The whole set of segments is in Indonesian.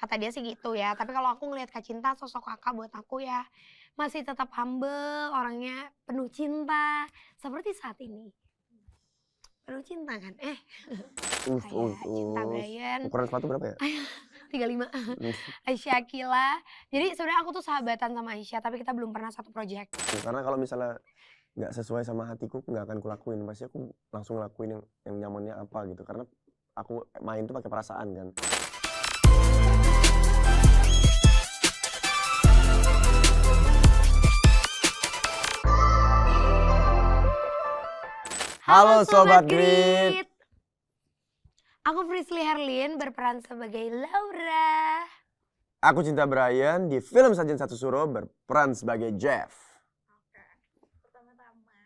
kata dia sih gitu ya. Tapi kalau aku ngelihat Kak Cinta, sosok Kakak buat aku ya masih tetap humble, orangnya penuh cinta seperti saat ini. Penuh cinta kan? Kayak Cinta Bryan, Ukuran sepatu berapa ya? 35. Aisyah Akila. Jadi sebenarnya aku tuh sahabatan sama Aisyah, tapi kita belum pernah satu project. Karena kalau misalnya nggak sesuai sama hatiku, nggak akan kulakuin. Pasti aku langsung lakuin yang nyamannya apa gitu. Karena aku main tuh pakai perasaan kan. Halo Sobat Grit. Aku Frisly Herlin berperan sebagai Laura. Aku Cinta Bryan di film Sajen Satu Suro berperan sebagai Jeff. Oke, pertama-tama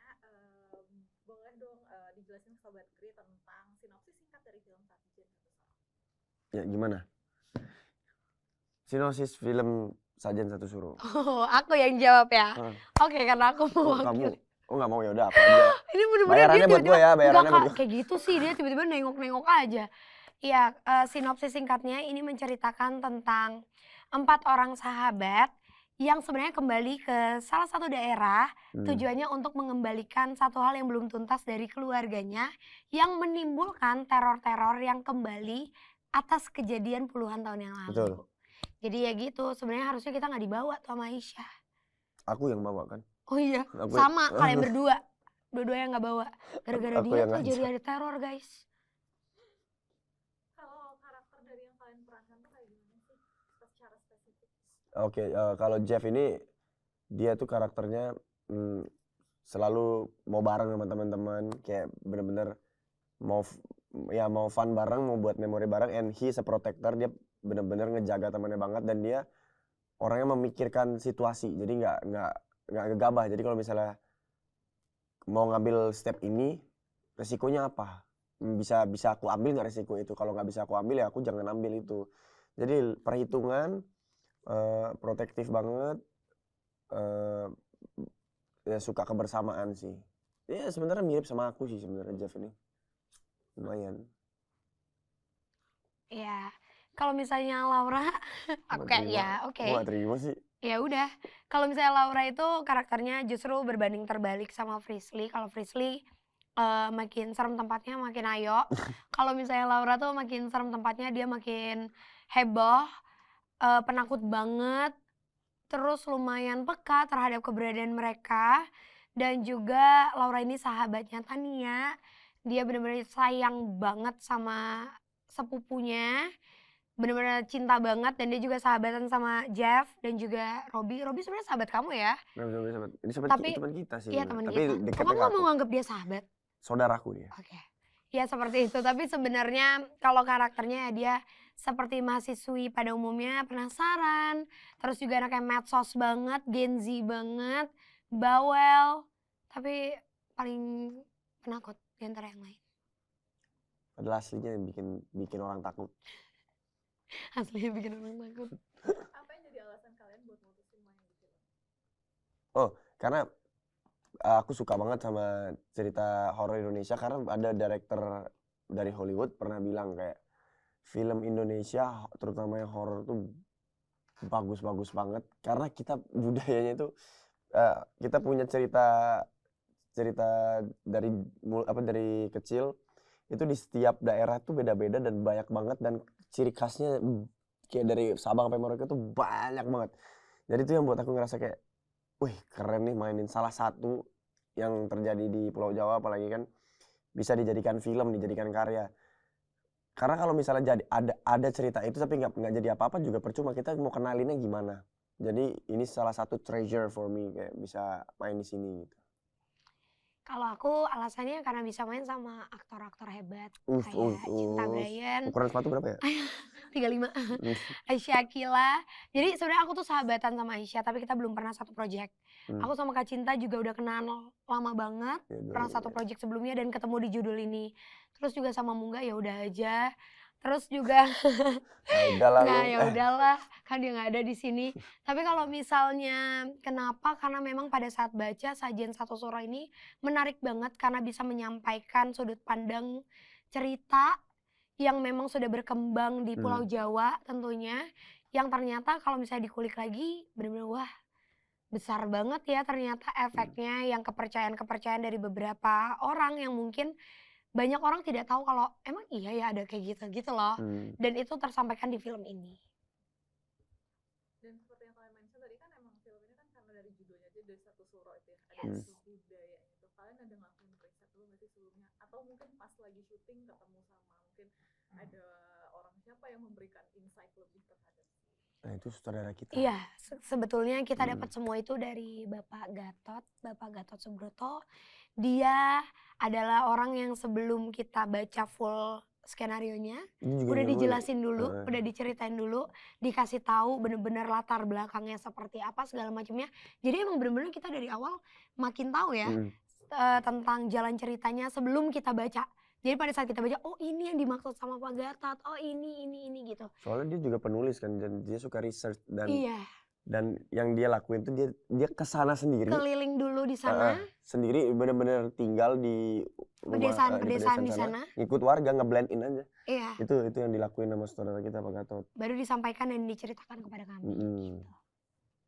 boleh dong dijelasin Sobat Grit tentang sinopsis singkat dari film Sajen Satu Suro. Ya gimana? Sinopsis film Sajen Satu Suro. Oh, aku yang jawab ya. Oke, karena aku mau Kamu nggak mau ya udah apa aja. Ini bener-bener Bayarannya dia buat gue ya, bayarannya buat gue. kayak gitu sih, dia tiba-tiba nengok-nengok aja. Iya, sinopsis singkatnya ini menceritakan tentang 4 orang sahabat yang sebenarnya kembali ke salah satu daerah, tujuannya untuk mengembalikan satu hal yang belum tuntas dari keluarganya yang menimbulkan teror-teror yang kembali atas kejadian puluhan tahun yang lalu. Betul. Jadi ya gitu, sebenarnya harusnya kita nggak dibawa tuh sama Aisyah. Aku yang bawa kan. Oh iya, sama kalian berdua. Dua-duanya nggak bawa. Gara-gara Aku dia yang tuh ngajak. jadi ada teror, guys. Kalau karakter dari yang kalian perankan tuh kayak gimana sih secara spesifik? Oke, kalau Jeff ini dia tuh karakternya selalu mau bareng sama teman-teman, kayak bener-bener mau fun bareng, mau buat memori bareng, and he's a protector. Dia bener-bener ngejaga temannya banget, dan dia orangnya memikirkan situasi, jadi nggak gegabah. Jadi kalau misalnya mau ngambil step ini, resikonya apa? Bisa aku ambil nggak resiko itu? Kalau nggak bisa aku ambil ya aku jangan ambil itu. Jadi perhitungan, protektif banget, ya suka kebersamaan sih. Ya sebenarnya mirip sama aku sih sebenarnya Jeff ini, lumayan. Ya, kalau misalnya Laura, aku kayak ya oke. Gue gak terima sih. Ya udah, kalau misalnya Laura itu karakternya justru berbanding terbalik sama Frisly. Kalau Frisly makin serem tempatnya makin ayo. Kalau misalnya Laura tuh makin serem tempatnya dia makin heboh, penakut banget, terus lumayan peka terhadap keberadaan mereka. Dan juga Laura ini sahabatnya Tania. Dia benar-benar sayang banget sama sepupunya. Bener-bener cinta banget, dan dia juga sahabatan sama Jeff dan juga Robby. Robby sebenarnya sahabat kamu ya? Ini Tapi teman kita sih. iya teman Tapi kita. Oh, deketnya kamu ke nggak aku. mau nganggap dia sahabat? Saudaraku dia. Oke. Ya seperti itu. Tapi sebenarnya kalau karakternya dia seperti mahasiswi pada umumnya, penasaran. Terus juga anaknya medsos banget, Gen Z banget, bawel. Tapi paling penakut di antara yang lain. Adalah aslinya yang bikin orang takut. Aslinya bikin orang takut. Apa yang jadi alasan kalian buat mutusin main di film? Oh, karena aku suka banget sama cerita horor Indonesia, karena ada director dari Hollywood pernah bilang kayak film Indonesia terutama yang horor tuh bagus-bagus banget, karena kita budayanya itu kita punya cerita dari kecil itu di setiap daerah tuh beda-beda dan banyak banget, dan ciri khasnya kayak dari Sabang sampai Merauke tuh banyak banget. Jadi itu yang buat aku ngerasa kayak, wih keren nih mainin salah satu yang terjadi di Pulau Jawa, apalagi kan bisa dijadikan film, dijadikan karya. Karena kalau misalnya ada cerita itu tapi nggak jadi apa-apa juga percuma, kita mau kenalinnya gimana. Jadi ini salah satu treasure for me, kayak bisa main di sini gitu. Kalau aku alasannya karena bisa main sama aktor-aktor hebat kayak Cinta Bryan. Ukuran sepatu berapa ya? 35. Aisyah Akila. Jadi sebenarnya aku tuh sahabatan sama Aisyah, tapi kita belum pernah satu project. Aku sama Kak Cinta juga udah kenal lama banget, pernah satu project sebelumnya dan ketemu di judul ini. Terus juga sama Mungga ya udah aja. Terus juga nah ya udahlah, kan dia nggak ada di sini. Tapi kalau misalnya kenapa? Karena memang pada saat baca Sajen Satu Suro ini menarik banget karena bisa menyampaikan sudut pandang cerita yang memang sudah berkembang di Pulau Hmm. Jawa tentunya, yang ternyata kalau misalnya dikulik lagi bener-bener wah besar banget ya ternyata efeknya, yang kepercayaan-kepercayaan dari beberapa orang yang mungkin banyak orang tidak tahu kalau emang iya ya ada kayak gitu gitu loh. Hmm. Dan itu tersampaikan di film ini. Dan seperti yang kalian mention tadi kan emang film ini kan karena dari judulnya aja dari satu suro itu ya, ada Yes. isu budaya itu. Kalian ada ngelakuin riset dulu nggak sih sebelumnya? Atau mungkin pas lagi syuting ketemu sama mungkin ada orang siapa yang memberikan insight lebih terhadap Nah itu saudara kita. Iya, sebetulnya kita dapat semua itu dari Bapak Gatot Subroto. Dia adalah orang yang sebelum kita baca full skenarionya, Ini juga udah yang dijelasin dulu, Heeh. udah diceritain dulu, dikasih tahu bener-bener latar belakangnya seperti apa segala macamnya. Jadi emang bener-bener kita dari awal makin tahu ya tentang jalan ceritanya sebelum kita baca. Jadi pada saat kita baca, oh ini yang dimaksud sama Pak Gatot, oh ini gitu. Soalnya dia juga penulis kan dan dia suka research Iya, dan yang dia lakuin tuh dia kesana sendiri. keliling dulu di sana. Sendiri bener-bener tinggal di rumah Pedesaan di sana. ngikut warga ngeblend in aja. Iya, Itu yang dilakuin sama saudara kita Pak Gatot. baru disampaikan dan diceritakan kepada kami. Gitu.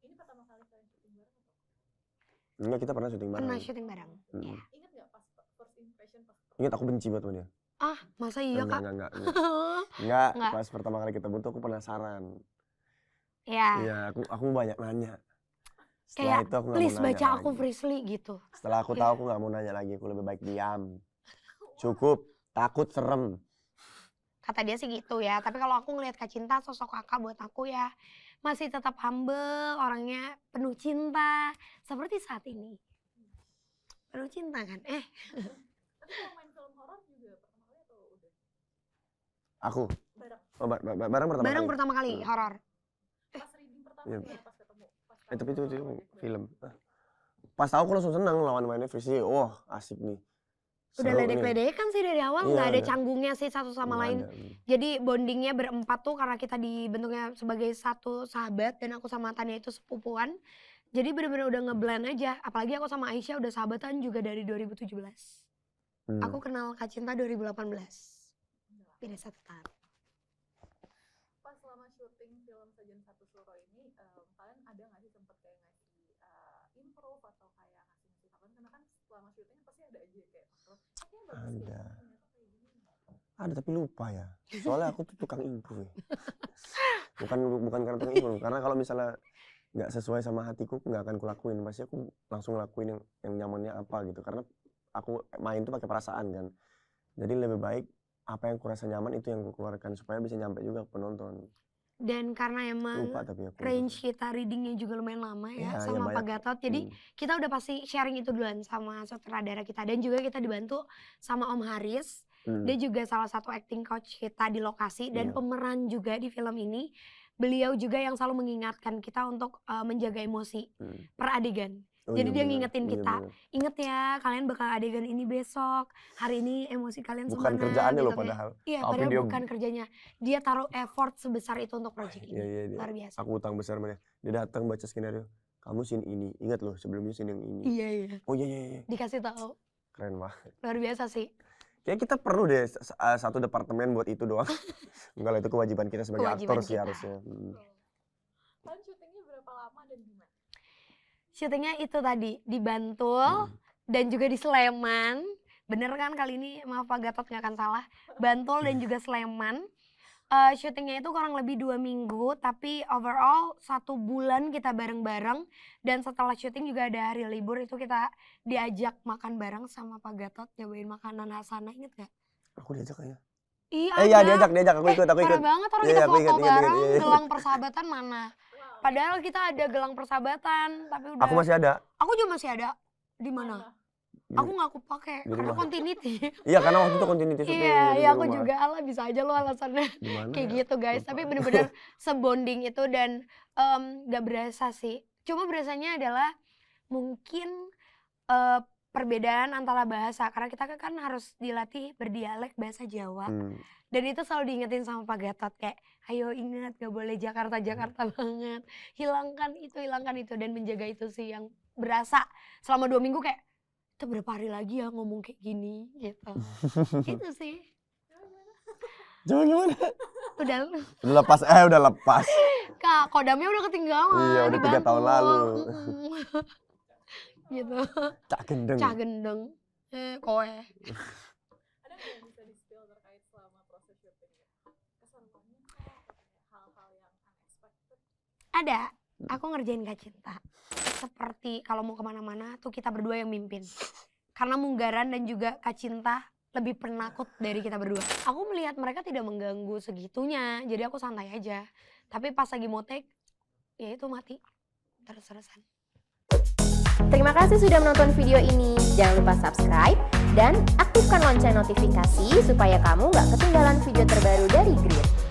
ini pertama kali kalian syuting bareng atau? Enggak, kita pernah syuting bareng. Pernah syuting bareng. Iya. Ingat nggak pas first impression pas Ingat aku benci banget sama dia. Ah, masa iya Kak? Enggak. Enggak. Pas pertama kali ketemu tuh aku penasaran. Ya, Iya, aku banyak nanya. Setelah kayak itu aku nggak please mau nanya baca aku lagi. Frisly gitu. Setelah aku tahu aku nggak mau nanya lagi, aku lebih baik diam. Cukup, takut, serem. Kata dia sih gitu ya. Tapi kalau aku ngelihat Kak Cinta, sosok kakak buat aku ya masih tetap humble, orangnya penuh cinta. Seperti saat ini. Penuh cinta kan? tapi kalau main film horor juga pertama kali atau udah Aku bareng bareng pertama Bareng kali. pertama kali horor. pas reading pertama Iya. gimana pas ketemu pas Tapi tahu itu project bareng? film. Pas tahu aku langsung seneng lawan mainnya Frisly. Wah, asik nih. Udah Seru nih. ledek-ledekan sih dari awal, Iya, nggak ada udah. canggungnya sih satu sama Nggak lain. ada. Jadi bondingnya berempat tuh karena kita dibentuknya sebagai satu sahabat dan aku sama Tania itu sepupuan. Jadi bener-bener udah ngeblend aja. Apalagi aku sama Aisyah udah sahabatan juga dari 2017. Aku kenal Kak Cinta 2018. Beda 1 tahun. Pas selama syuting film Sajian Satu Suro ini kalian ada nggak sih sempet kayak ngasih improve atau kayak ngasih saran karena kan selama syuting pasti ada aja kayak faktor kayaknya bagus Ada. deh, ternyata kayak gini. Ada tapi lupa ya. Soalnya aku tuh tukang improve. Bukan karena tukang improve, karena kalau misalnya nggak sesuai sama hatiku nggak akan kulakuin. Pasti aku langsung lakuin yang nyamannya apa gitu. Karena aku main tuh pakai perasaan kan. Jadi lebih baik apa yang kurasa nyaman itu yang aku keluarkan supaya bisa nyampe juga ke penonton. Dan karena emang Lupa tapi aku. range kita readingnya juga lumayan lama ya Iya, sama Pak banyak. Gatot. Jadi kita udah pasti sharing itu duluan sama sutradara kita. Dan juga kita dibantu sama Om Haris. Dia juga salah satu acting coach kita di lokasi. Dan Iya. pemeran juga di film ini. Beliau juga yang selalu mengingatkan kita untuk menjaga emosi per adegan. Oh, Jadi iya dia bener, ngingetin iya kita, bener. inget ya kalian bakal adegan ini besok, hari ini emosi kalian Bukan semana kerjaannya gitu loh kan. padahal. Iya, Tapi padahal dia bukan kerjanya. Dia taruh effort sebesar itu untuk project ini. Iya, dia. Luar biasa. Aku utang besar sama dia. Dia datang baca skenario. Kamu scene ini, ingat loh sebelumnya scene yang ini. Iya. Oh iya. Dikasih tahu. Keren banget. Luar biasa sih. Kayak kita perlu deh satu departemen buat itu doang. Enggak lah, itu kewajiban kita sebagai Kewajiban aktor sih kita. harusnya. Kalian syutingnya berapa lama dan gimana? Syutingnya itu tadi di Bantul dan juga di Sleman. Bener kan kali ini, maaf Pak Gatot nggak akan salah. Bantul dan juga Sleman. Syutingnya itu kurang lebih 2 minggu, tapi overall 1 bulan kita bareng-bareng. Dan setelah syuting juga ada hari libur, itu kita diajak makan bareng sama Pak Gatot, nyobain makanan Hasana, inget gak? Aku diajak kayaknya. Iya Iya diajak, aku ikut. Parah banget orang Iya, kita aku foto ingat. bareng, Iya. gelang persahabatan mana? Padahal kita ada gelang persahabatan, tapi udah. Aku masih ada. Aku juga masih ada. Di mana? Aku nggak aku pakai Di karena rumah. continuity. Iya, karena waktu itu continuity syuting. Iya, jadi iya di aku rumah. juga ala bisa aja lo alasannya Di mana kayak ya? gitu guys. Lupa. Tapi bener-bener sebonding itu dan gak berasa sih. Cuma berasanya adalah mungkin perbedaan antara bahasa karena kita kan harus dilatih berdialek bahasa Jawa. Dan itu selalu diingetin sama Pak Gatot kayak ayo ingat gak boleh Jakarta banget. Hilangkan itu dan menjaga itu sih yang berasa selama 2 minggu kayak kita berapa hari lagi ya ngomong kayak gini gitu. Itu sih. Coba gimana? Udah Udah lepas. Kak, kodamnya udah ketinggalan. Iya, udah 3 tahun dibantul. lalu. Gitu. Cak gendeng. Cah gendeng. Kowe. Ada nggak yang bisa di-spill terkait selama proses syuting? Kesannya hal-hal yang unexpected. Ada. Aku ngerjain Kak Cinta. Seperti kalau mau kemana-mana tuh kita berdua yang mimpin. Karena Munggaran dan juga Kak Cinta lebih penakut dari kita berdua. Aku melihat mereka tidak mengganggu segitunya, jadi aku santai aja. Tapi pas lagi mau take, ya itu mati. Terus-terusan. Terima kasih sudah menonton video ini. Jangan lupa subscribe dan aktifkan lonceng notifikasi supaya kamu nggak ketinggalan video terbaru dari Grit.